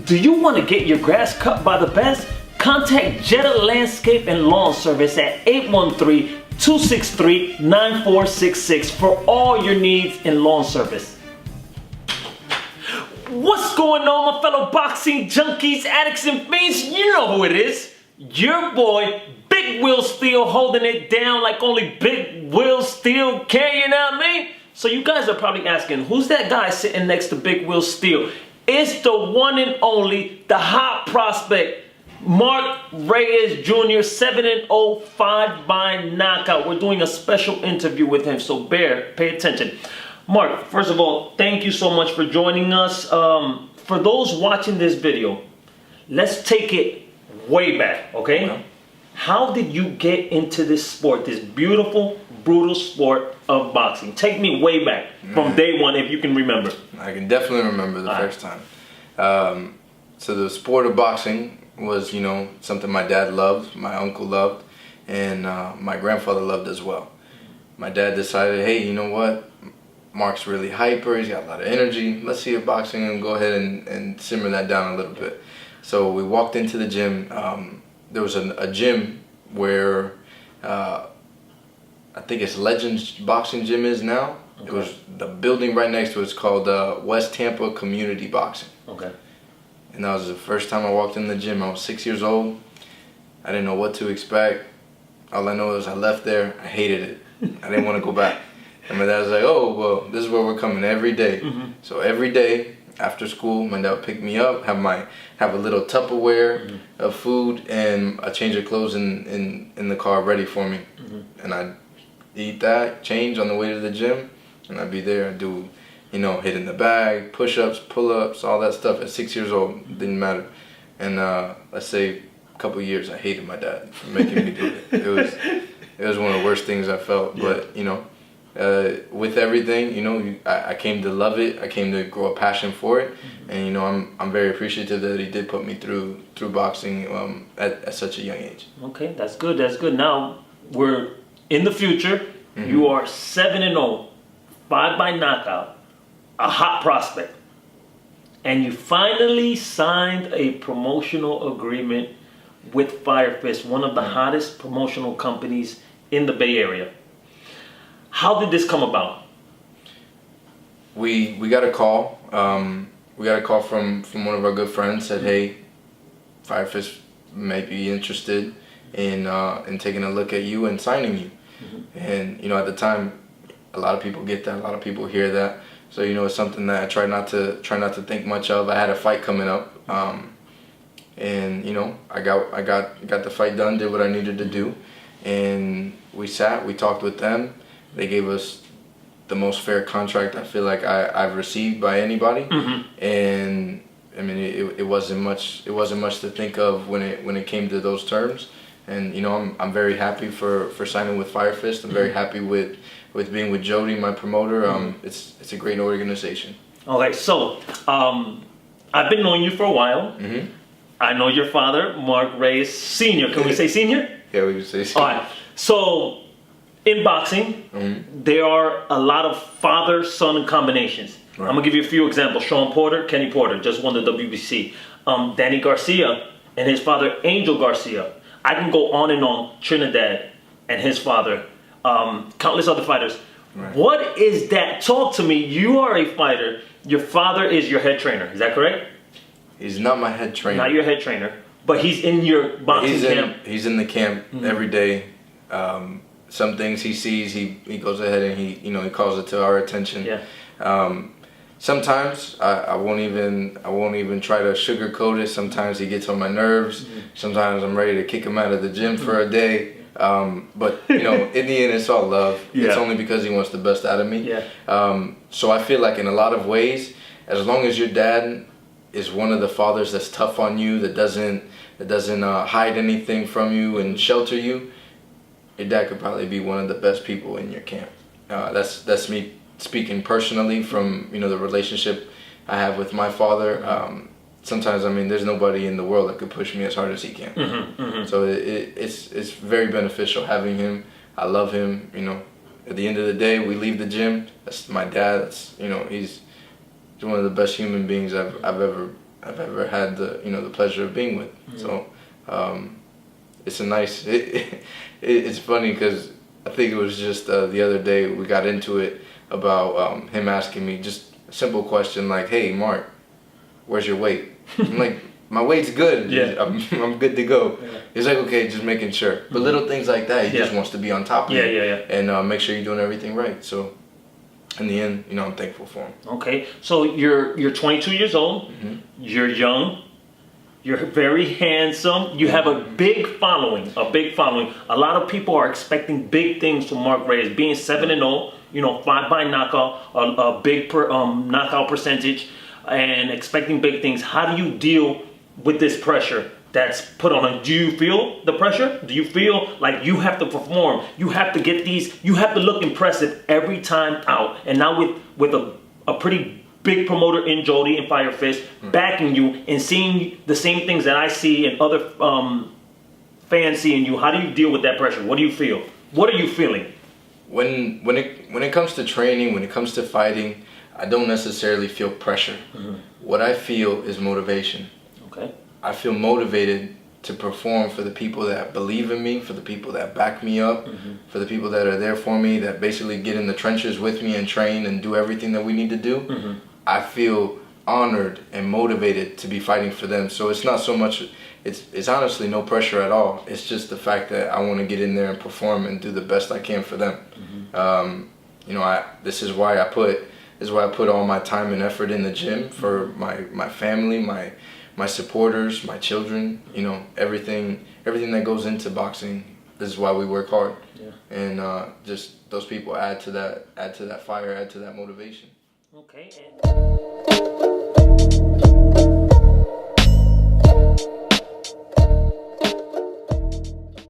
Do you want to get your grass cut by the best? Contact Jetta Landscape and Lawn Service at 813-263-9466 for all your needs in lawn service. What's going on, my fellow boxing junkies, addicts, and fiends? You know who it is. Your boy, Big Will Steele, holding it down like only Big Will Steele can, you know what I mean? So you guys are probably asking, who's that guy sitting next to Big Will Steele? It's the one and only, the hot prospect, Mark Reyes Jr., 7-0, 5 by knockout. We're doing a special interview with him, so pay attention. Mark, first of all, thank you so much for joining us. For those watching this video, let's take it way back, okay? Yeah. How did you get into this sport, this beautiful, brutal sport of boxing? Take me way back from day one, if you can remember. I can definitely remember the first time. So the sport of boxing was, something my dad loved, my uncle loved, and my grandfather loved as well. My dad decided, hey, you know what? Mark's really hyper, he's got a lot of energy. Let's see if boxing and go ahead and simmer that down a little bit. So we walked into the gym. There was a gym where I think it's Legends Boxing Gym is now. Okay. It was the building right next to it's called West Tampa Community Boxing. Okay. And that was the first time I walked in the gym. I was 6 years old. I didn't know what to expect. All I know is I left there. I hated it. I didn't want to go back. And my dad was like, oh, well, this is where we're coming every day. So every day after school, my dad would pick me up, have a little Tupperware of food and a change of clothes in the car ready for me. And I'd eat that, change on the way to the gym, and I'd be there. I'd do, hitting the bag, push-ups, pull-ups, all that stuff. At 6 years old, didn't matter. And let's say a couple of years, I hated my dad for making me do it. It was one of the worst things I felt. Yeah. But with everything, I came to love it. I came to grow a passion for it, and I'm very appreciative that he did put me through boxing at such a young age. Okay, that's good. That's good. Now we're in the future. You are 7-0, 5 by knockout, a hot prospect, and you finally signed a promotional agreement with Fire Fist, one of the hottest promotional companies in the Bay Area. How did this come about? We got a call. We got a call from one of our good friends. Said, hey, Fire Fist may be interested in taking a look at you and signing you. And at the time, a lot of people get that. A lot of people hear that. So it's something that I try not to think much of. I had a fight coming up, and I got the fight done. Did what I needed to do, and we talked with them. They gave us the most fair contract I feel like I've received by anybody, and I mean it wasn't much to think of when it came to those terms. And I'm very happy for signing with Fire Fist. I'm very happy with being with Jody, my promoter. It's a great organization. Okay, so I've been knowing you for a while. I know your father, Mark Reyes Sr. Can we say senior? Yeah, we can say senior. All right. So in boxing, there are a lot of father-son combinations. Right. I'm gonna give you a few examples. Sean Porter, Kenny Porter, just won the WBC. Danny Garcia and his father, Angel Garcia. I can go on and on. Trinidad and his father, countless other fighters. Right. What is that? Talk to me. You are a fighter. Your father is your head trainer. Is that correct? He's not my head trainer. Not your head trainer, but he's in your boxing camp. He's in the camp every day. Some things he sees, he goes ahead and he calls it to our attention. Yeah. Sometimes I won't even try to sugarcoat it. Sometimes he gets on my nerves. Sometimes I'm ready to kick him out of the gym for a day. But in the end, it's all love. Yeah. It's only because he wants the best out of me. Yeah. So I feel like in a lot of ways, as long as your dad is one of the fathers that's tough on you, that doesn't hide anything from you and shelter you, your dad could probably be one of the best people in your camp. That's me speaking personally from the relationship I have with my father. Sometimes there's nobody in the world that could push me as hard as he can. So it's very beneficial having him. I love him. At the end of the day, we leave the gym. That's my dad. He's one of the best human beings I've ever I've ever had the pleasure of being with. So it's a nice. It's funny because I think it was just the other day we got into it about him asking me just a simple question like, "Hey, Mark, where's your weight?" I'm like, "My weight's good. Yeah. I'm good to go." Yeah. He's like, "Okay, just making sure." But little things like that, he just wants to be on top of it. And make sure you're doing everything right. So in the end, I'm thankful for him. Okay, so you're 22 years old. You're young. You're very handsome. You have a big following. A lot of people are expecting big things from Mark Reyes, being 7-0. 5 by knockout, a big knockout percentage, and expecting big things. How do you deal with this pressure that's put on him? Do you feel the pressure? Do you feel like you have to perform? You have to get these. You have to look impressive every time out. And now with a pretty big promoter in Jody and Fire Fist backing you and seeing the same things that I see and other fans seeing you, how do you deal with that pressure? What do you feel? What are you feeling? When it comes to training, when it comes to fighting, I don't necessarily feel pressure. What I feel is motivation. Okay. I feel motivated to perform for the people that believe in me, for the people that back me up, for the people that are there for me, that basically get in the trenches with me and train and do everything that we need to do. I feel honored and motivated to be fighting for them. So it's not so much, it's honestly no pressure at all. It's just the fact that I want to get in there and perform and do the best I can for them. This is why I put all my time and effort in the gym, for my family, my supporters, my children, everything that goes into boxing. This is why we work hard. And just those people add to that fire, add to that motivation. Okay.